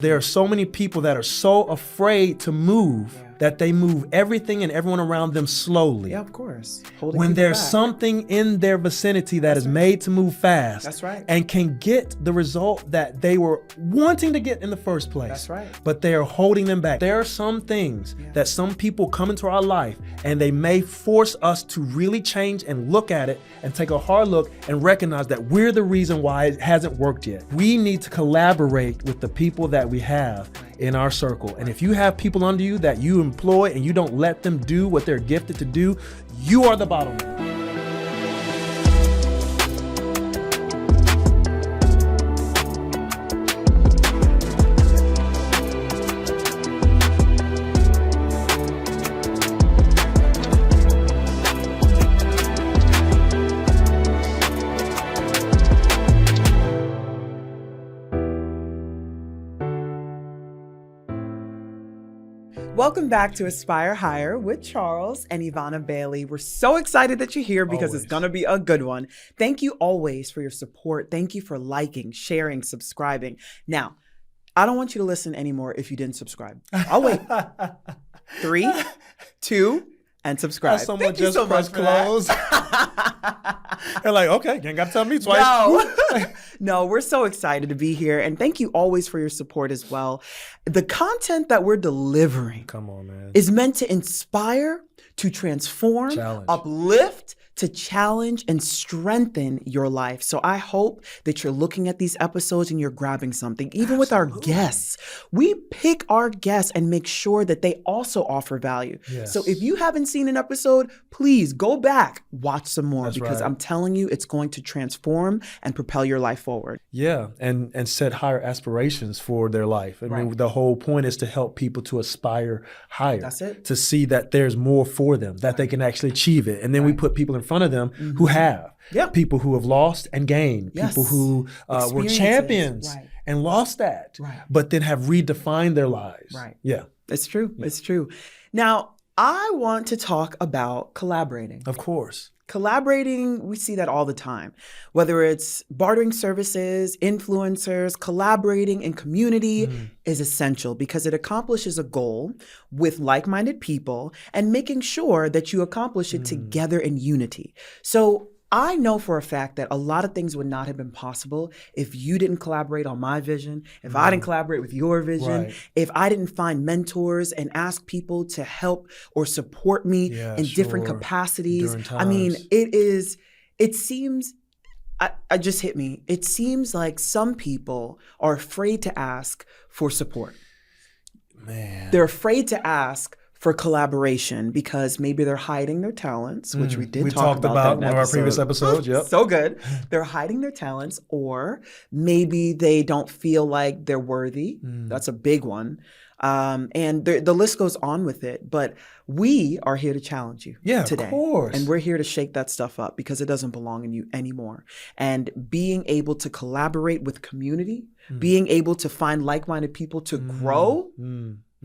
There are so many people that are so afraid to move that they move everything and everyone around them slowly. Yeah, of course. Holding When people there's back. something in their vicinity that is made to move fast. That's right. And can get the result that they were wanting to get in the first place. That's right. But they are holding them back. There are some things that some people come into our life and they may force us to really change and look at it and take a hard look and recognize that we're the reason why it hasn't worked yet. We need to collaborate with the people that we have in our circle. And if you have people under you that you employ and you don't let them do what they're gifted to do, you are the bottleneck. Welcome back to Aspire Higher with Charles and Yvana Bailey. We're so excited that you're here because it's going to be a good one. Thank you always for your support. Thank you for liking, sharing, subscribing. Now, I don't want you to listen anymore if you didn't subscribe. I'll wait. 3, 2, and subscribe. Someone Thank you just so pressed much for close. They're like, okay, you ain't got to tell me twice. No, we're so excited to be here. And thank you always for your support as well. The content that we're delivering is meant to inspire, to transform, uplift, to challenge and strengthen your life. So I hope that you're looking at these episodes and you're grabbing something. Even with our guests, we pick our guests and make sure that they also offer value. Yes. So if you haven't seen an episode, please go back, watch some more because I'm telling you, it's going to transform and propel your life forward. Yeah, and set higher aspirations for their life. I mean, the whole point is to help people to aspire higher. That's it. To see that there's more for them, that they can actually achieve it. And then we put people in front of them who have. People who have lost and gained. People who were champions and lost that, but then have redefined their lives. Yeah. It's true. Yeah. It's true. Now, I want to talk about collaborating. Of course. Collaborating, we see that all the time, whether it's bartering services, influencers, collaborating in community is essential because it accomplishes a goal with like-minded people and making sure that you accomplish it together in unity. So I know for a fact that a lot of things would not have been possible if you didn't collaborate on my vision, if I didn't collaborate with your vision, if I didn't find mentors and ask people to help or support me in different capacities. I mean, it seems, I just hit me. It seems like some people are afraid to ask for support. Man. They're afraid to ask for collaboration because maybe they're hiding their talents, which we talked about in one of our previous episodes. Yep. So good. They're hiding their talents, or maybe they don't feel like they're worthy. That's a big one. And the list goes on with it. But we are here to challenge you today. Of course. And we're here to shake that stuff up because it doesn't belong in you anymore. And being able to collaborate with community, being able to find like-minded people to grow,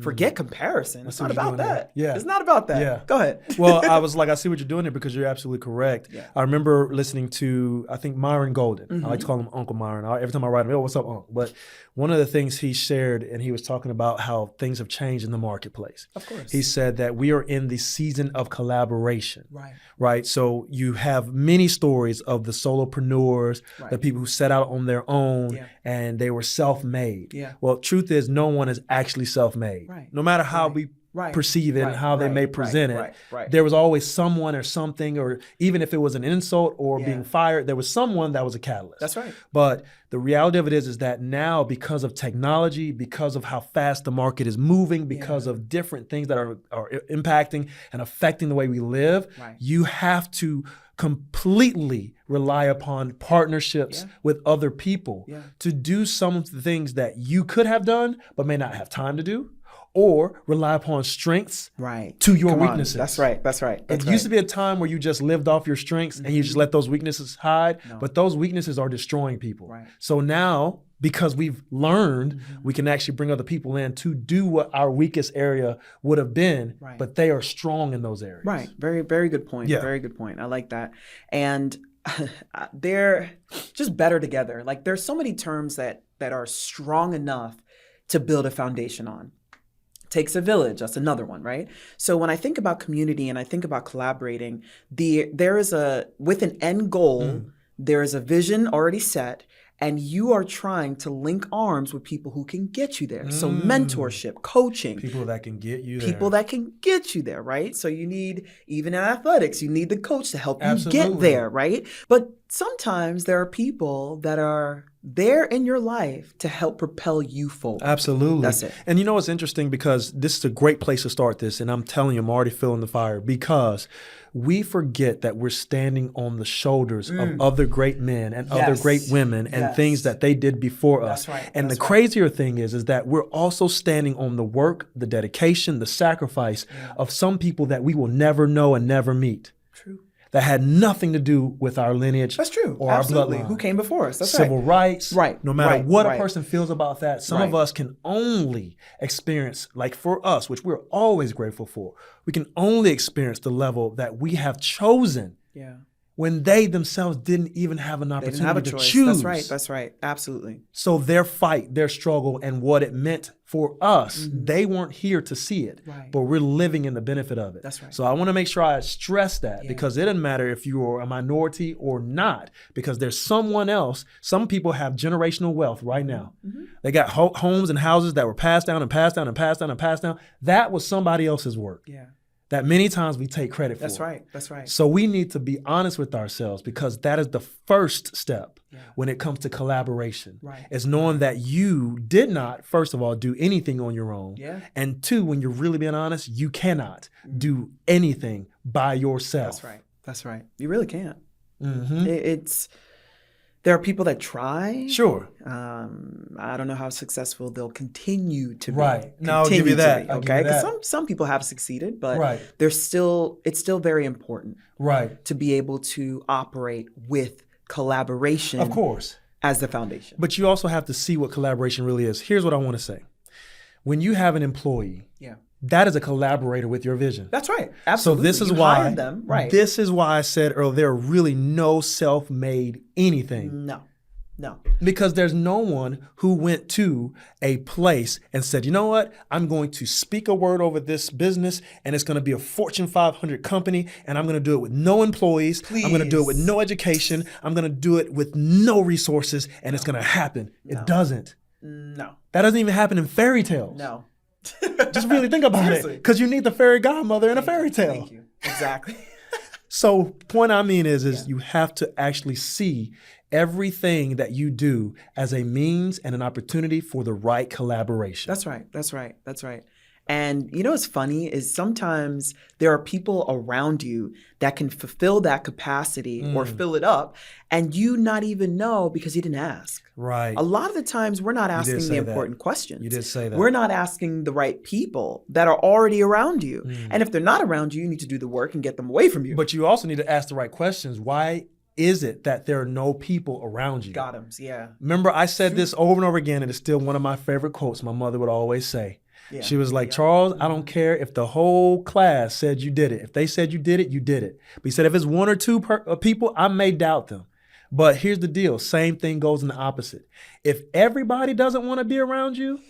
forget comparison. It's not about that. Yeah. It's not about that. Yeah. Go ahead. Well, I was like, I see what you're doing there because you're absolutely correct. Yeah. I remember listening to, I think, Myron Golden. I like to call him Uncle Myron. Every time I write him, oh, what's up, Uncle? But one of the things he shared, and he was talking about how things have changed in the marketplace. Of course. He said that we are in the season of collaboration. Right. So you have many stories of the solopreneurs, the people who set out on their own and they were self-made. Well, truth is no one is actually self-made. No matter how we perceive it and how they may present it, there was always someone or something, or even if it was an insult or being fired, there was someone that was a catalyst. That's right. But the reality of it is that now, because of technology, because of how fast the market is moving, because of different things that are impacting and affecting the way we live, you have to completely rely upon partnerships with other people to do some of the things that you could have done but may not have time to do, or rely upon strengths to your weaknesses. That's right. That's right. It used to be a time where you just lived off your strengths and you just let those weaknesses hide, but those weaknesses are destroying people. So now, because we've learned, we can actually bring other people in to do what our weakest area would have been, but they are strong in those areas. Right. Very, very good point. Very good point. I like that. And they're just better together. Like there's so many terms that are strong enough to build a foundation on. Takes a village. That's another one, right? So when I think about community and I think about collaborating, there is with an end goal, there is a vision already set, and you are trying to link arms with people who can get you there. So mentorship, coaching. People that can get you there. People that can get you there, right? So you need, even in athletics, you need the coach to help you get there, right? But sometimes there are people that are there in your life to help propel you forward. Absolutely. That's it. And you know what's interesting, because this is a great place to start this, and I'm telling you, I'm already feeling the fire, because we forget that we're standing on the shoulders of other great men and other great women and things that they did before us. That's right. And the crazier thing is that we're also standing on the work, the dedication, the sacrifice of some people that we will never know and never meet. True. That had nothing to do with our lineage. That's true. Or Absolutely. our bloodline. Who came before us? That's Civil rights. Right. No matter what right. a person feels about that, some of us can only experience, like for us, which we're always grateful for, we can only experience the level that we have chosen when they themselves didn't even have an opportunity to choose. That's right. Absolutely. So their fight, their struggle, and what it meant for us, they weren't here to see it, but we're living in the benefit of it. That's right. So I want to make sure I stress that, because it doesn't matter if you are a minority or not, because there's someone else. Some people have generational wealth right now. They got homes and houses that were passed down and passed down and passed down and passed down. That was somebody else's work. Yeah. That many times we take credit for. That's right. That's right. So we need to be honest with ourselves, because that is the first step when it comes to collaboration. Right. Is knowing that you did not, first of all, do anything on your own. Yeah. And two, when you're really being honest, you cannot do anything by yourself. That's right. That's right. You really can't. Mm-hmm. There are people that try. Sure. I don't know how successful they'll continue to be. Right. No, I'll give you that. Okay. Because some people have succeeded, but it's still very important. Right. To be able to operate with collaboration. Of course. As the foundation. But you also have to see what collaboration really is. Here's what I want to say. When you have an employee, that is a collaborator with your vision. That's right. Absolutely. So this is why This is why I said earlier, there are really no self-made anything. No. Because there's no one who went to a place and said, you know what? I'm going to speak a word over this business, and it's going to be a Fortune 500 company, and I'm going to do it with no employees. I'm going to do it with no education. I'm going to do it with no resources, and it's going to happen. It doesn't. No. That doesn't even happen in fairy tales. No. Just really think about it, because you need the fairy godmother in a fairy tale. Thank you. Exactly. So point I mean is you have to actually see everything that you do as a means and an opportunity for the right collaboration. That's right. And you know what's funny is sometimes there are people around you that can fulfill that capacity or fill it up, and you not even know because you didn't ask. Right. A lot of the times we're not asking the important questions. You did say that. We're not asking the right people that are already around you. And if they're not around you, you need to do the work and get them away from you. But you also need to ask the right questions. Why is it that there are no people around you? Got 'em, yeah. Remember, I said this over and over again, and it's still one of my favorite quotes my mother would always say. Yeah. She was like, Charles, I don't care if the whole class said you did it. If they said you did it, you did it. But he said, if it's one or two people, I may doubt them. But here's the deal. Same thing goes in the opposite. If everybody doesn't want to be around you,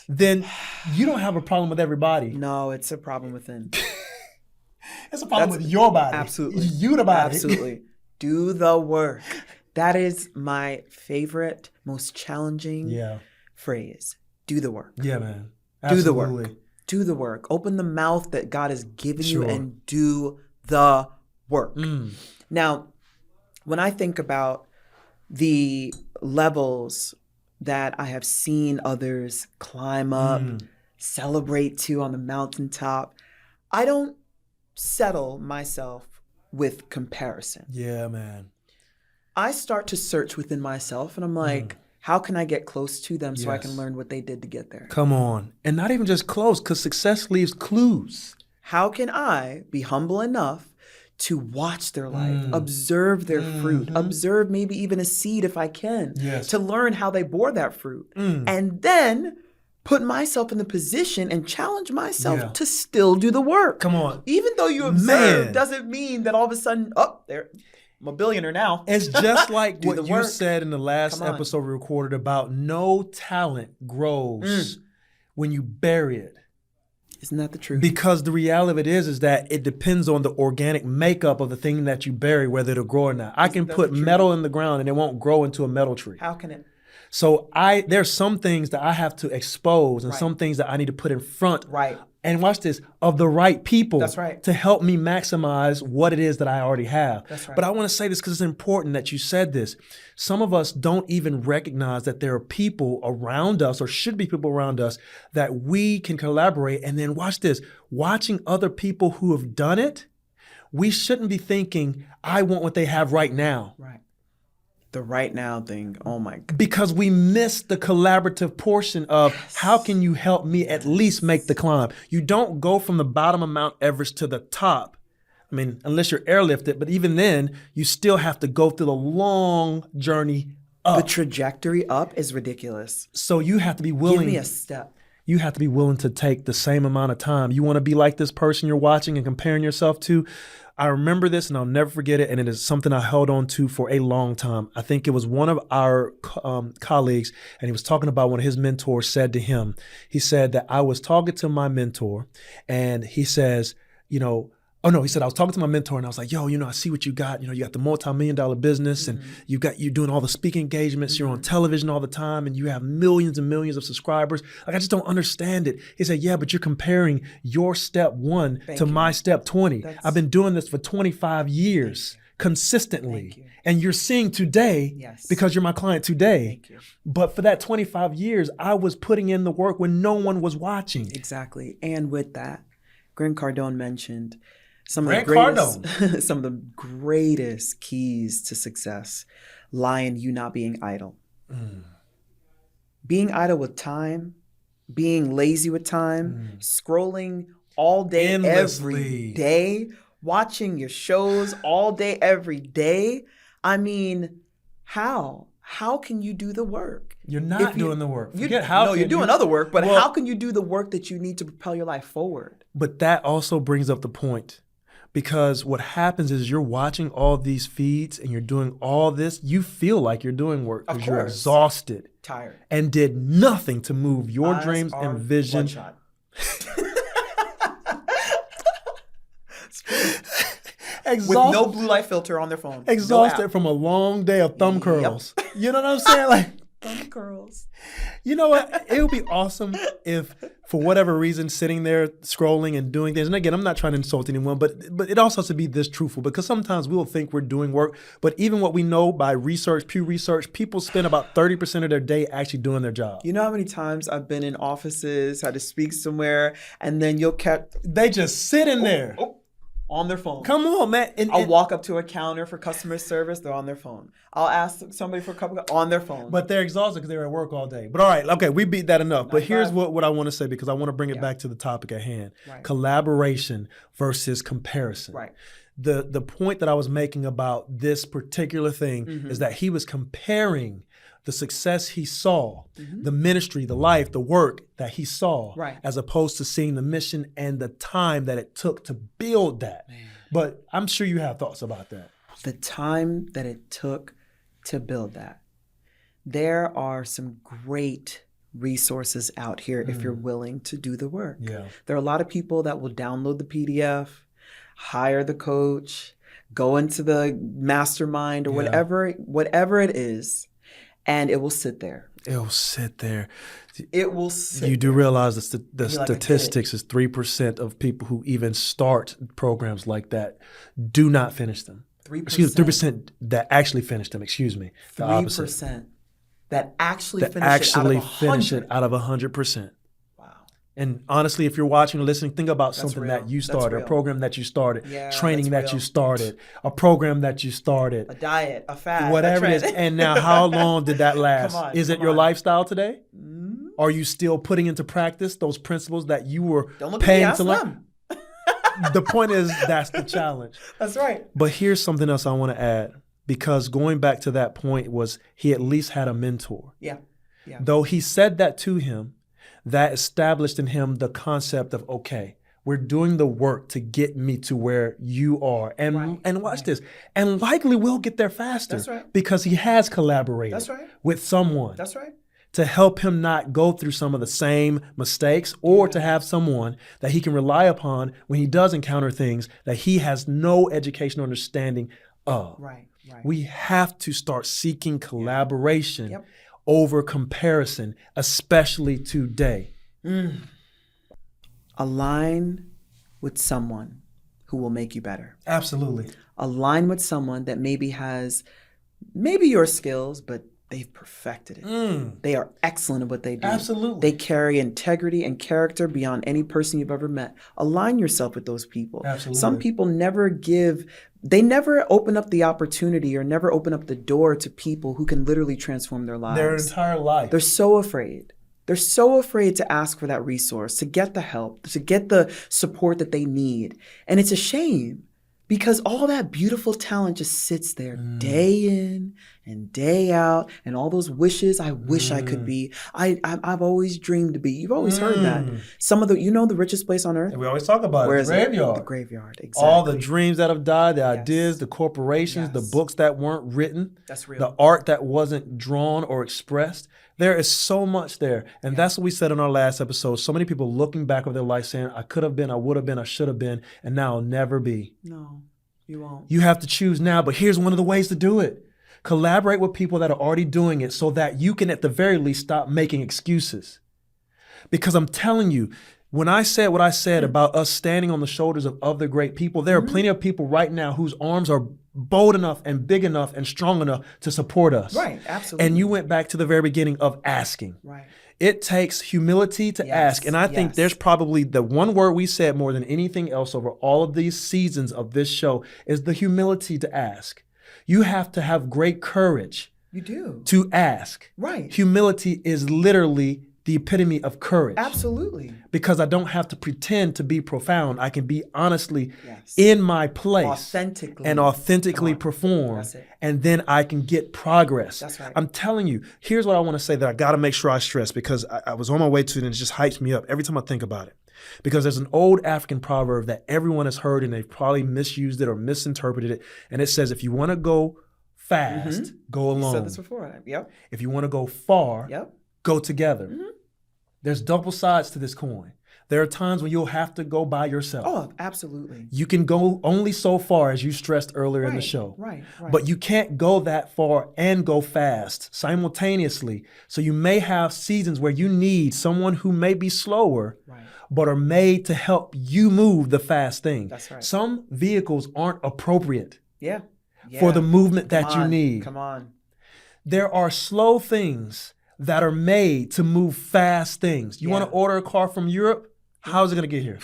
then you don't have a problem with everybody. No, it's a problem within. It's a problem with your body. Absolutely. You the body. Absolutely. Do the work. That is my favorite, most challenging phrase. Do the work. Yeah, man. Absolutely. Do the work. Do the work. Open the mouth that God has given you and do the work. Now, when I think about the levels that I have seen others climb up, celebrate to on the mountaintop, I don't settle myself with comparison. Yeah, man. I start to search within myself, and I'm like, how can I get close to them so I can learn what they did to get there? Come on. And not even just close, because success leaves clues. How can I be humble enough to watch their life, observe their fruit, observe maybe even a seed if I can, to learn how they bore that fruit, and then put myself in the position and challenge myself to still do the work. Come on. Even though you observe doesn't mean that all of a sudden, I'm a billionaire now. It's just like what you said in the last episode we recorded about no talent grows when you bury it. Isn't that the truth? Because the reality of it is that it depends on the organic makeup of the thing that you bury, whether it'll grow or not. I can put metal in the ground and it won't grow into a metal tree. How can it? So there's some things that I have to expose and some things that I need to put in front. Right. And watch this, of the right people. That's right. To help me maximize what it is that I already have. That's right. But I want to say this because it's important that you said this. Some of us don't even recognize that there are people around us, or should be people around us, that we can collaborate. And then watch this, watching other people who have done it, we shouldn't be thinking, I want what they have right now. Right. The right now thing. Oh my God. Because we miss the collaborative portion of how can you help me at least make the climb? You don't go from the bottom of Mount Everest to the top. I mean, unless you're airlifted, but even then, you still have to go through the long journey up. The trajectory up is ridiculous. So you have to be willing. Give me a step. You have to be willing to take the same amount of time. You want to be like this person you're watching and comparing yourself to? I remember this and I'll never forget it. And it is something I held on to for a long time. I think it was one of our colleagues, and he was talking about when his mentor said to him, he said that I was talking to my mentor and he says, he said, I was talking to my mentor and I was like, yo, I see what you got. You got the multi-million-dollar business and you're doing all the speaking engagements. You're on television all the time and you have millions and millions of subscribers. Like, I just don't understand it. He said, yeah, but you're comparing your step 1 to my step 20. I've been doing this for 25 years consistently. And you're seeing today because you're my client today. But for that 25 years, I was putting in the work when no one was watching. Exactly. And with that, Grant Cardone mentioned some of the greatest keys to success lie in you not being idle. Being idle with time, being lazy with time, scrolling all day, endlessly, every day, watching your shows all day, every day. I mean, how? How can you do the work? You're not doing the work. You're doing other work, but how can you do the work that you need to propel your life forward? But that also brings up the point. Because what happens is you're watching all these feeds and you're doing all this. You feel like you're doing work because you're exhausted, tired, and did nothing to move your dreams and vision. With no blue light filter on their phone. Exhausted from a long day of thumb curls. Yep. You know what I'm saying? Like thumb curls. You know what? It would be awesome if, for whatever reason, sitting there scrolling and doing things. And again, I'm not trying to insult anyone, but it also has to be this truthful, because sometimes we will think we're doing work. But even what we know by research, Pew Research, people spend about 30% of their day actually doing their job. You know how many times I've been in offices, had to speak somewhere, and then they just sit in there. On their phone. Come on, man. I'll walk up to a counter for customer service. They're on their phone. I'll ask somebody for a cup of coffee on their phone. But they're exhausted because they're at work all day. But all right, okay, we beat that enough. But here's what I want to say, because I want to bring it back to the topic at hand. Right. Collaboration versus comparison. Right. The point that I was making about this particular thing is that he was comparing the success he saw, the ministry, the life, the work that he saw, as opposed to seeing the mission and the time that it took to build that. Man. But I'm sure you have thoughts about that. The time that it took to build that. There are some great resources out here if you're willing to do the work. Yeah. There are a lot of people that will download the PDF, hire the coach, go into the mastermind or whatever it is. And it will sit there. It will sit there. It will sit You do realize the statistics is 3% of people who even start programs like that do not finish them. 3%. Excuse me, 3% that actually finish them, excuse me. 3% that actually finish it out of 100%. And honestly, if you're watching or listening, think about something that you started, a program that you started, training that you started, a program that you started. A diet, a fad, whatever it is. And now how long did that last? Is it your lifestyle today? Are you still putting into practice those principles that you were paying to learn? The point is, that's the challenge. That's right. But here's something else I want to add, because going back to that point was he at least had a mentor. Yeah. Though he said that to him, that established in him the concept of, okay, we're doing the work to get me to where you are. And watch this. And likely we'll get there faster. That's right. Because he has collaborated That's right. with someone. That's right. to help him not go through some of the same mistakes, or to have someone that he can rely upon when he does encounter things that he has no educational understanding of. Right. We have to start seeking collaboration over comparison, especially today. Align with someone who will make you better. Absolutely. Align with someone that maybe has your skills, but they've perfected it. They are excellent at what they do. Absolutely. They carry integrity and character beyond any person you've ever met. Align yourself with those people. Absolutely. Some people never open up the opportunity or never open up the door to people who can literally transform their lives. Their entire life. They're so afraid. They're so afraid to ask for that resource, to get the help, to get the support that they need. And it's a shame, because all that beautiful talent just sits there day in and day out, and all those wishes, I wish I could be. I've always dreamed to be. You've always heard that. Some of the richest place on earth? And we always talk about it, the graveyard. The graveyard, exactly. All the dreams that have died, the ideas, the corporations, the books that weren't written, that's real. the art that wasn't drawn or expressed. There is so much there. And that's what we said in our last episode. So many people looking back over their life saying, I could have been, I would have been, I should have been, and now I'll never be. No, you won't. You have to choose now, but here's one of the ways to do it. Collaborate with people that are already doing it so that you can, at the very least, stop making excuses. Because I'm telling you, when I said what I said about us standing on the shoulders of other great people, there are plenty of people right now whose arms are bold enough and big enough and strong enough to support us. Right, absolutely. And you went back to the very beginning of asking. Right. It takes humility to ask. And I think there's probably the one word we said more than anything else over all of these seasons of this show is the humility to ask. You have to have great courage. You do. To ask. Right. Humility is literally the epitome of courage. Absolutely. Because I don't have to pretend to be profound. I can be honestly in my place. Authentically perform. That's it. And then I can get progress. That's right. I'm telling you, here's what I want to say that I got to make sure I stress, because I was on my way to it and it just hypes me up every time I think about it. Because there's an old African proverb that everyone has heard and they've probably misused it or misinterpreted it. And it says, if you want to go fast, go alone. You said this before. Yep. If you want to go far, go together. There's double sides to this coin. There are times when you'll have to go by yourself. Oh, absolutely. You can go only so far, as you stressed earlier in the show. Right. But you can't go that far and go fast simultaneously. So you may have seasons where you need someone who may be slower, but are made to help you move the fast thing. That's right. Some vehicles aren't appropriate for the movement that you need. Come on. There are slow things that are made to move fast things. You want to order a car from Europe? How's it going to get here?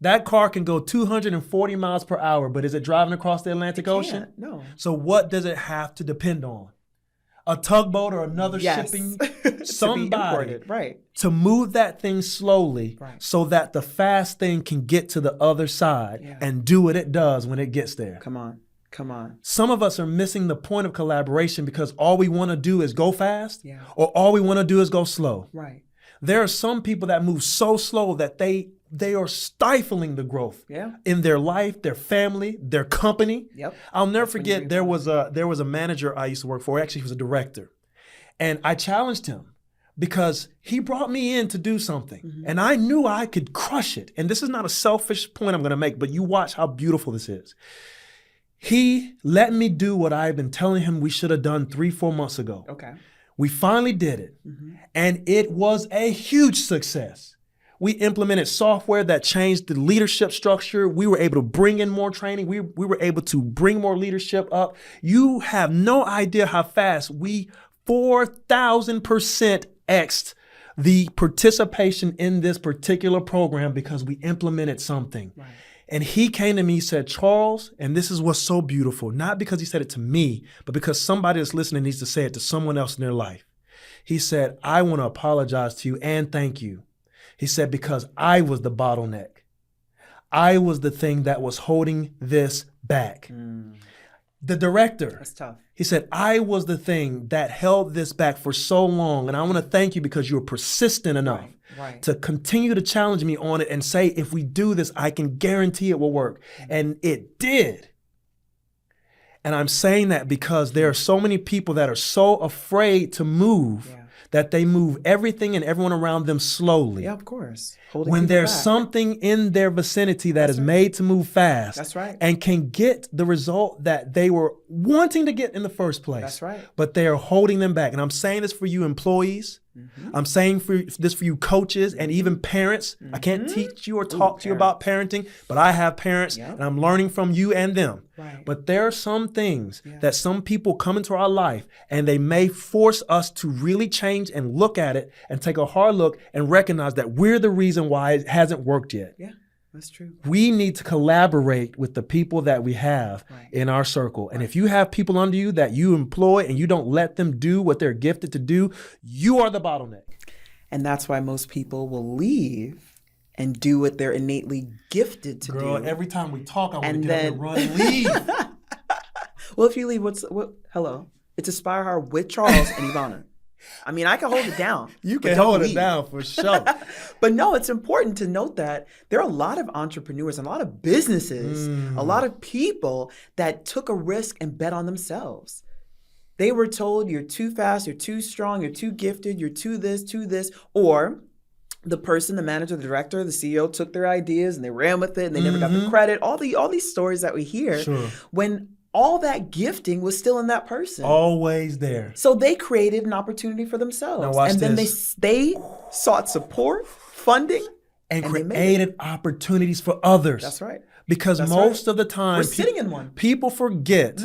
That car can go 240 miles per hour, but is it driving across the Atlantic Ocean? No. So what does it have to depend on? A tugboat or another shipping somebody to move that thing slowly so that the fast thing can get to the other side and do what it does when it gets there. Come on. Some of us are missing the point of collaboration because all we want to do is go fast or all we want to do is go slow. Right. There are some people that move so slow that they are stifling the growth in their life, their family, their company. I'll never forget, there was a manager I used to work for. Actually, he was a director. And I challenged him because he brought me in to do something. And I knew I could crush it. And this is not a selfish point I'm going to make, but you watch how beautiful this is. He let me do what I've been telling him we should have done 3-4 months ago. Okay. We finally did it. And it was a huge success. We implemented software that changed the leadership structure. We were able to bring in more training. We were able to bring more leadership up. You have no idea how fast we 4,000% X'd the participation in this particular program because we implemented something. Right. And he came to me, he said, Charles, and this is what's so beautiful, not because he said it to me, but because somebody that's listening needs to say it to someone else in their life. He said, I want to apologize to you and thank you. He said, because I was the bottleneck. I was the thing that was holding this back. The director. That's tough. He said, I was the thing that held this back for so long. And I want to thank you because you were persistent enough to continue to challenge me on it and say, if we do this, I can guarantee it will work. And it did. And I'm saying that because there are so many people that are so afraid to move that they move everything and everyone around them slowly. Yeah, of course. Holding When people there's back. something in their vicinity that is made to move fast. That's right. And can get the result that they were wanting to get in the first place. That's right. But they are holding them back. And I'm saying this for you employees. I'm saying this for you coaches and even parents. I can't teach you or talk to you about parenting, but I have parents and I'm learning from you and them. Right. But there are some things that some people come into our life and they may force us to really change and look at it and take a hard look and recognize that we're the reason why it hasn't worked yet. Yeah. That's true. We need to collaborate with the people that we have in our circle. And if you have people under you that you employ and you don't let them do what they're gifted to do, you are the bottleneck. And that's why most people will leave and do what they're innately gifted to do. Girl, every time we talk, I want to And get up then- and run and leave. Well, if you leave, hello. It's Aspire Hard with Charles and Yvana. I mean, I can hold it down. You but can don't hold it leave. down for sure. But no, it's important to note that there are a lot of entrepreneurs and a lot of businesses, a lot of people that took a risk and bet on themselves. They were told you're too fast, you're too strong, you're too gifted, you're too this, or the person, the manager, the director, the CEO took their ideas and they ran with it and they never got the credit. All these stories that we hear when all that gifting was still in that person. Always there. So they created an opportunity for themselves. Now watch and then this. they sought support, funding, And they made created opportunities for others. That's right. Because That's most right. of the time, We're sitting in one. people forget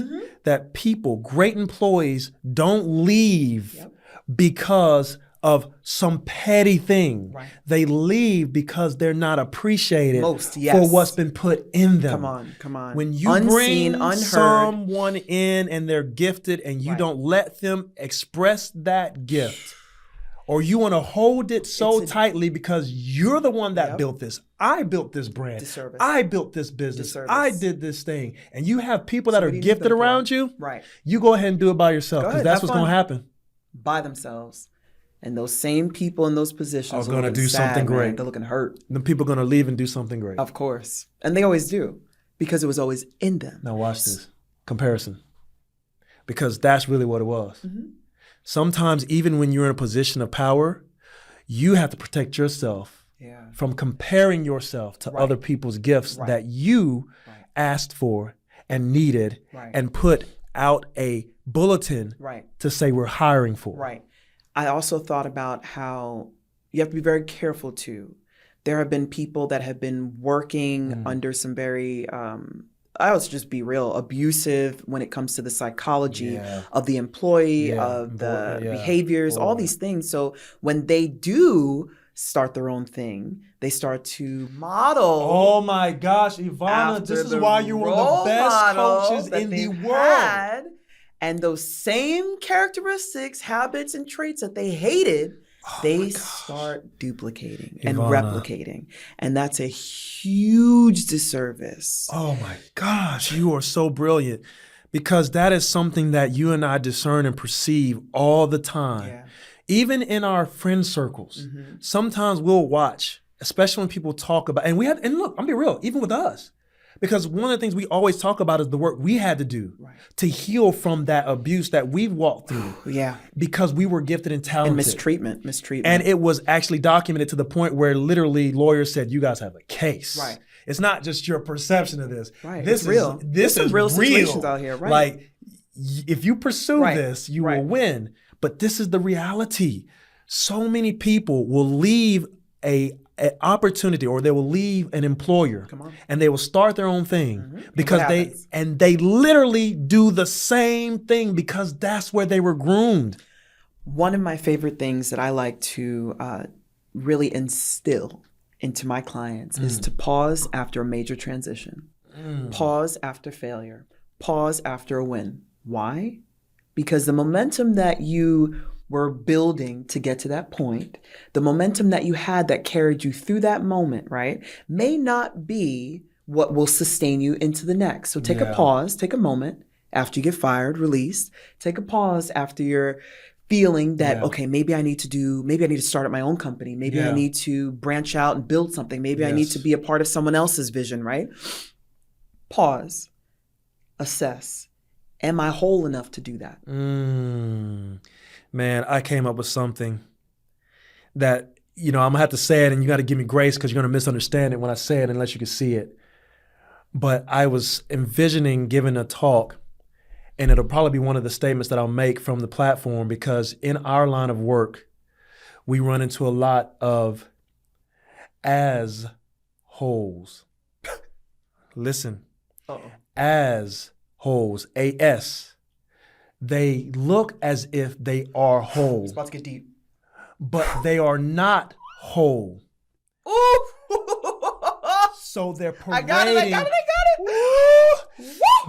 that great employees don't leave because of some petty thing. Right. They leave because they're not appreciated Most, yes. for what's been put in them. Come on. When you Unseen, bring unheard. someone in and they're gifted and you Right. don't let them express that gift, or you want to hold it so tightly because you're the one that built this. I built this brand. Disservice. I built this business. Disservice. I did this thing. And you have people that what are do you need gifted them for? around you. Right. You go ahead and do it by yourself Go because ahead, that's have what's going to fun. happen. By themselves. And those same people in those positions Are gonna looking do sad, something man. great. They're looking hurt. Then people are going to leave and do something great. Of course. And they always do. Because it was always in them. Now watch this. Comparison. Because that's really what it was. Sometimes even when you're in a position of power, you have to protect yourself from comparing yourself to other people's gifts that you asked for and needed and put out a bulletin to say we're hiring for. Right. I also thought about how you have to be very careful too. There have been people that have been working under some very, I'll just be real, abusive when it comes to the psychology of the employee, of the behaviors, all these things. So when they do start their own thing, they start to model. Oh my gosh, Yvana, this is why you're one of the best coaches in the world. And those same characteristics, habits, and traits that they hated, they start duplicating and replicating. And that's a huge disservice. Oh my gosh, you are so brilliant. Because that is something that you and I discern and perceive all the time. Yeah. Even in our friend circles, sometimes we'll watch, especially when people talk about, and look, I'm being real, even with us. Because one of the things we always talk about is the work we had to do to heal from that abuse that we've walked through. Because we were gifted and talented. And mistreatment. And it was actually documented to the point where literally lawyers said, you guys have a case. Right. It's not just your perception of this. Right. This it's real. This There's is some real real situations out here. Right. Like, if you pursue this, you will win. But this is the reality. So many people will leave an opportunity, or they will leave an employer and they will start their own thing because they literally do the same thing because that's where they were groomed. One of my favorite things that I like to really instill into my clients is to pause after a major transition, pause after failure, pause after a win. Why? Because the momentum that you were building to get to that point, the momentum that you had that carried you through that moment, right, may not be what will sustain you into the next. So take a pause, take a moment after you get fired, released, take a pause after you're feeling that, okay, maybe I need to start up my own company. Maybe I need to branch out and build something. Maybe I need to be a part of someone else's vision, right? Pause, assess. Am I whole enough to do that? Man, I came up with something that, I'm gonna have to say it, and you got to give me grace because you're gonna misunderstand it when I say it unless you can see it. But I was envisioning giving a talk, and it'll probably be one of the statements that I'll make from the platform, because in our line of work, we run into a lot of as holes. Listen. Uh-oh. As holes, A-S. They look as if they are whole. It's about to get deep. But they are not whole. Ooh! So they're parading. I got it.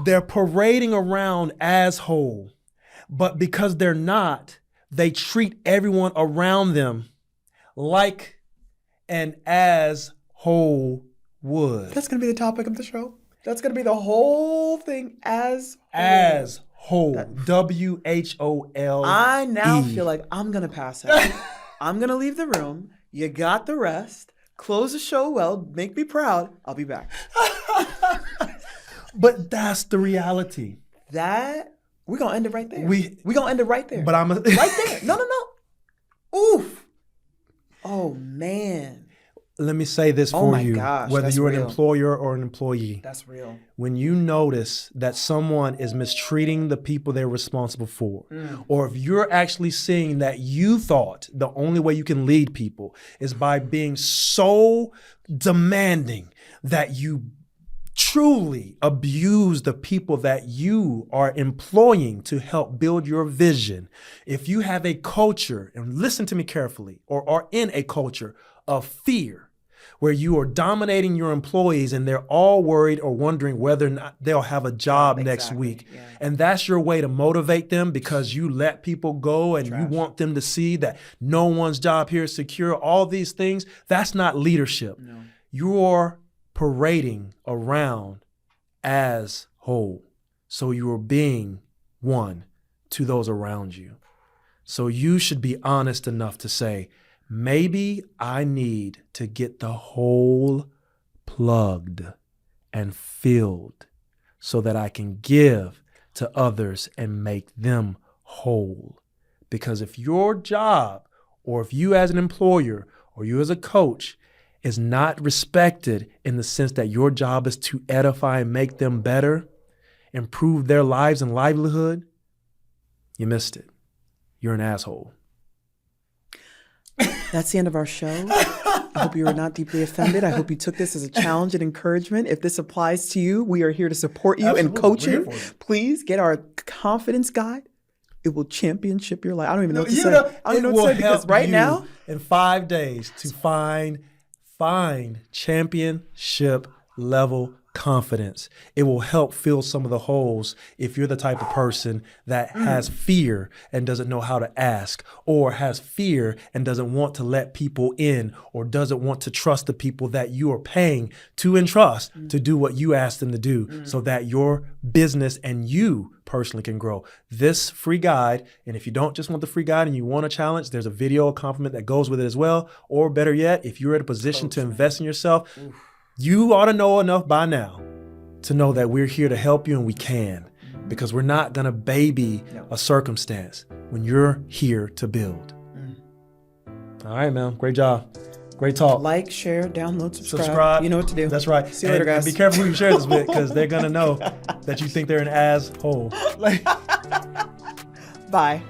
They're parading around as whole. But because they're not, they treat everyone around them like an as whole would. That's going to be the topic of the show. That's going to be the whole thing, as whole. As whole. W-H-O-L-E. I now feel like I'm going to pass out. I'm going to leave the room. You got the rest. Close the show well. Make me proud. I'll be back. But that's the reality. We're going to end it right there. We're going to end it right there. But right there. No. Oof. Oh, man. Let me say this for you, gosh, whether you're an real. employer or an employee. That's real. When you notice that someone is mistreating the people they're responsible for, or if you're actually seeing that you thought the only way you can lead people is by being so demanding that you truly abuse the people that you are employing to help build your vision. If you have a culture, and listen to me carefully, or are in a culture of fear, where you are dominating your employees and they're all worried or wondering whether or not they'll have a job next week. Yeah. And that's your way to motivate them, because you let people go and you want them to see that no one's job here is secure, all these things. That's not leadership. No. You're parading around as whole. So you are being one to those around you. So you should be honest enough to say, maybe I need to get the hole plugged and filled so that I can give to others and make them whole. Because if your job, or if you as an employer, or you as a coach, is not respected in the sense that your job is to edify and make them better, improve their lives and livelihood, you missed it. You're an asshole. That's the end of our show. I hope you were not deeply offended. I hope you took this as a challenge and encouragement. If this applies to you, we are here to support you and coach you. Please get our confidence guide. It will championship your life. I don't even know what to say. I don't know what to say, because right now, in 5 days, to find championship level confidence. It will help fill some of the holes if you're the type of person that has fear and doesn't know how to ask, or has fear and doesn't want to let people in, or doesn't want to trust the people that you are paying to entrust to do what you ask them to do, so that your business and you personally can grow. This free guide, and if you don't just want the free guide and you want a challenge, there's a video compliment that goes with it as well. Or better yet, if you're in a position to invest in yourself, you ought to know enough by now to know that we're here to help you, and we can, because we're not going to baby a circumstance when you're here to build. All right, man. Great job. Great talk. Like, share, download, subscribe. You know what to do. That's right. See you later, guys. And be careful who you share this with, because they're going to know that you think they're an asshole. Bye.